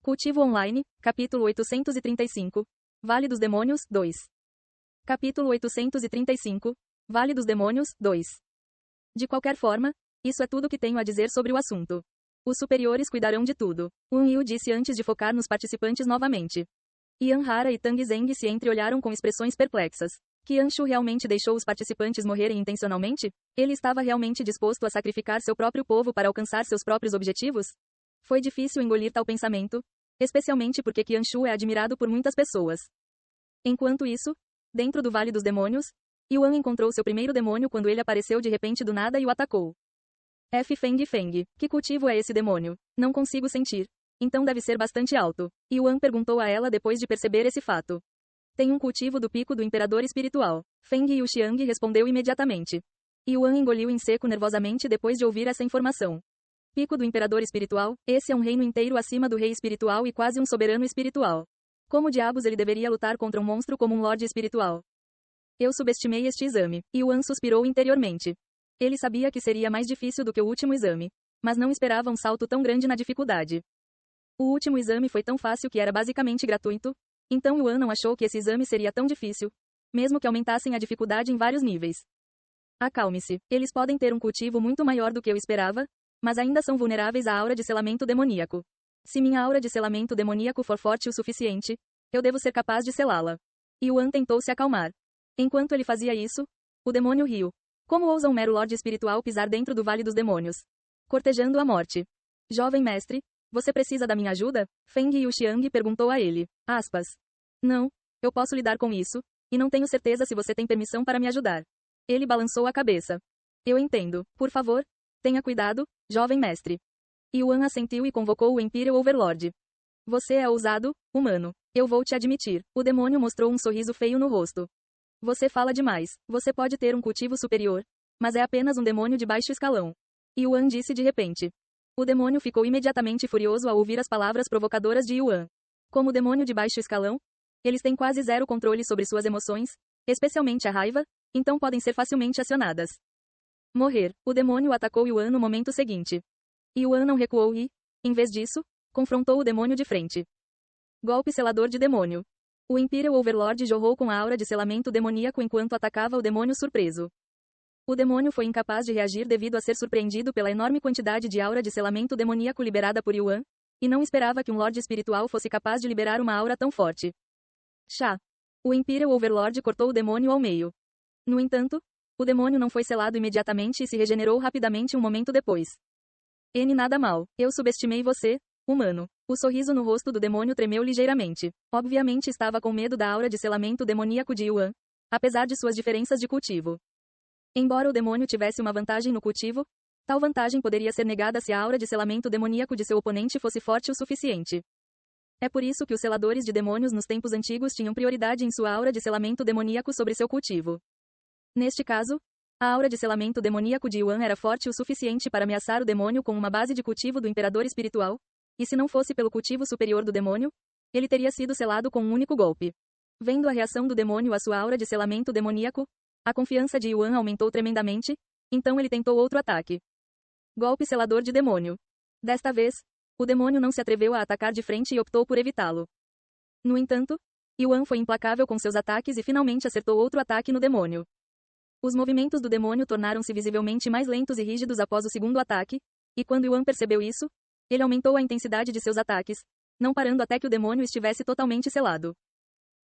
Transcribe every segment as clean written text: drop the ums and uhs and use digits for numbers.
Cultivo Online, capítulo 835. Vale dos Demônios, 2. Capítulo 835. Vale dos Demônios, 2. De qualquer forma, isso é tudo que tenho a dizer sobre o assunto. Os superiores cuidarão de tudo, Yu disse antes de focar nos participantes novamente. Yan Hara e Tang Zeng se entreolharam com expressões perplexas. Qianshu realmente deixou os participantes morrerem intencionalmente? Ele estava realmente disposto a sacrificar seu próprio povo para alcançar seus próprios objetivos? Foi difícil engolir tal pensamento, especialmente porque Qianshu é admirado por muitas pessoas. Enquanto isso, dentro do Vale dos Demônios, Yuan encontrou seu primeiro demônio quando ele apareceu de repente do nada e o atacou. Feng Feng, que cultivo é esse demônio? Não consigo sentir. Então deve ser bastante alto. Yuan perguntou a ela depois de perceber esse fato. Tem um cultivo do pico do Imperador Espiritual. Feng Yuxiang respondeu imediatamente. Yuan engoliu em seco nervosamente depois de ouvir essa informação. Pico do Imperador Espiritual, esse é um reino inteiro acima do Rei Espiritual e quase um soberano espiritual. Como diabos ele deveria lutar contra um monstro como um Lorde Espiritual? Eu subestimei este exame. Yuan suspirou interiormente. Ele sabia que seria mais difícil do que o último exame, mas não esperava um salto tão grande na dificuldade. O último exame foi tão fácil que era basicamente gratuito, então Yuan não achou que esse exame seria tão difícil, mesmo que aumentassem a dificuldade em vários níveis. Acalme-se, eles podem ter um cultivo muito maior do que eu esperava, mas ainda são vulneráveis à aura de selamento demoníaco. Se minha aura de selamento demoníaco for forte o suficiente, eu devo ser capaz de selá-la. Yuan tentou se acalmar. Enquanto ele fazia isso, o demônio riu. Como ousa um mero lorde espiritual pisar dentro do Vale dos Demônios? Cortejando a morte. Jovem mestre, você precisa da minha ajuda? Feng Yuxiang perguntou a ele. Aspas. Não, eu posso lidar com isso, e não tenho certeza se você tem permissão para me ajudar. Ele balançou a cabeça. Eu entendo. Por favor, tenha cuidado, jovem mestre. Yuan assentiu e convocou o Imperial Overlord. Você é ousado, humano. Eu vou te admitir. O demônio mostrou um sorriso feio no rosto. Você fala demais. Você pode ter um cultivo superior, mas é apenas um demônio de baixo escalão. Yuan disse de repente. O demônio ficou imediatamente furioso ao ouvir as palavras provocadoras de Yuan. Como demônio de baixo escalão, eles têm quase zero controle sobre suas emoções, especialmente a raiva, então podem ser facilmente acionadas. Morrer. O demônio atacou Yuan no momento seguinte. Yuan não recuou e, em vez disso, confrontou o demônio de frente. Golpe selador de demônio. O Imperial Overlord jorrou com a aura de selamento demoníaco enquanto atacava o demônio surpreso. O demônio foi incapaz de reagir devido a ser surpreendido pela enorme quantidade de aura de selamento demoníaco liberada por Yuan, e não esperava que um Lorde Espiritual fosse capaz de liberar uma aura tão forte. Chá. O Imperial Overlord cortou o demônio ao meio. No entanto, o demônio não foi selado imediatamente e se regenerou rapidamente um momento depois. Nada mal. Eu subestimei você, humano. O sorriso no rosto do demônio tremeu ligeiramente. Obviamente estava com medo da aura de selamento demoníaco de Yuan, apesar de suas diferenças de cultivo. Embora o demônio tivesse uma vantagem no cultivo, tal vantagem poderia ser negada se a aura de selamento demoníaco de seu oponente fosse forte o suficiente. É por isso que os seladores de demônios nos tempos antigos tinham prioridade em sua aura de selamento demoníaco sobre seu cultivo. Neste caso, a aura de selamento demoníaco de Yuan era forte o suficiente para ameaçar o demônio com uma base de cultivo do Imperador Espiritual, e se não fosse pelo cultivo superior do demônio, ele teria sido selado com um único golpe. Vendo a reação do demônio à sua aura de selamento demoníaco, a confiança de Yuan aumentou tremendamente, então ele tentou outro ataque. Golpe selador de demônio. Desta vez, o demônio não se atreveu a atacar de frente e optou por evitá-lo. No entanto, Yuan foi implacável com seus ataques e finalmente acertou outro ataque no demônio. Os movimentos do demônio tornaram-se visivelmente mais lentos e rígidos após o segundo ataque, e quando Yuan percebeu isso, ele aumentou a intensidade de seus ataques, não parando até que o demônio estivesse totalmente selado.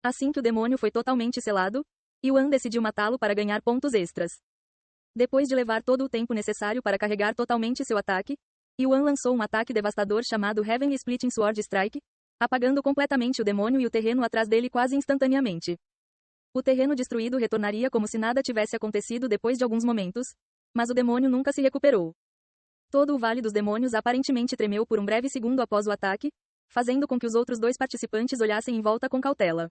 Assim que o demônio foi totalmente selado, Yuan decidiu matá-lo para ganhar pontos extras. Depois de levar todo o tempo necessário para carregar totalmente seu ataque, Yuan lançou um ataque devastador chamado Heavenly Splitting Sword Strike, apagando completamente o demônio e o terreno atrás dele quase instantaneamente. O terreno destruído retornaria como se nada tivesse acontecido depois de alguns momentos, mas o demônio nunca se recuperou. Todo o Vale dos Demônios aparentemente tremeu por um breve segundo após o ataque, fazendo com que os outros dois participantes olhassem em volta com cautela.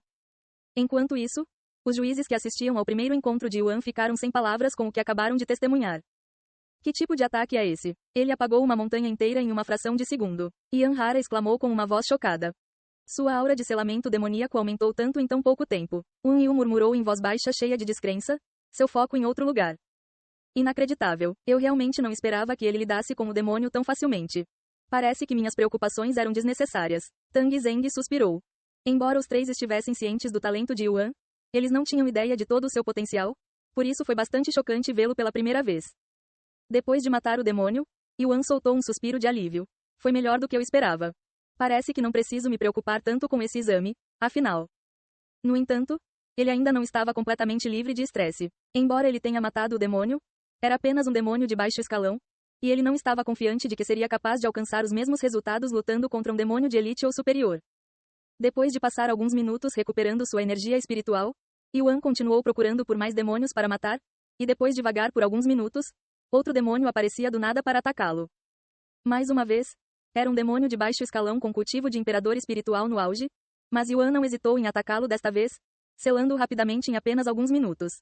Enquanto isso, os juízes que assistiam ao primeiro encontro de Yuan ficaram sem palavras com o que acabaram de testemunhar. Que tipo de ataque é esse? Ele apagou uma montanha inteira em uma fração de segundo. Yan Hara exclamou com uma voz chocada. Sua aura de selamento demoníaco aumentou tanto em tão pouco tempo. Yu murmurou em voz baixa cheia de descrença, seu foco em outro lugar. Inacreditável. Eu realmente não esperava que ele lidasse com o demônio tão facilmente. Parece que minhas preocupações eram desnecessárias. Tang Zeng suspirou. Embora os três estivessem cientes do talento de Yuan, eles não tinham ideia de todo o seu potencial, por isso foi bastante chocante vê-lo pela primeira vez. Depois de matar o demônio, Yuan soltou um suspiro de alívio. Foi melhor do que eu esperava. Parece que não preciso me preocupar tanto com esse exame, afinal. No entanto, ele ainda não estava completamente livre de estresse. Embora ele tenha matado o demônio, era apenas um demônio de baixo escalão, e ele não estava confiante de que seria capaz de alcançar os mesmos resultados lutando contra um demônio de elite ou superior. Depois de passar alguns minutos recuperando sua energia espiritual, Yuan continuou procurando por mais demônios para matar, e depois de vagar por alguns minutos, outro demônio aparecia do nada para atacá-lo. Mais uma vez, era um demônio de baixo escalão com cultivo de imperador espiritual no auge, mas Yuan não hesitou em atacá-lo desta vez, selando-o rapidamente em apenas alguns minutos.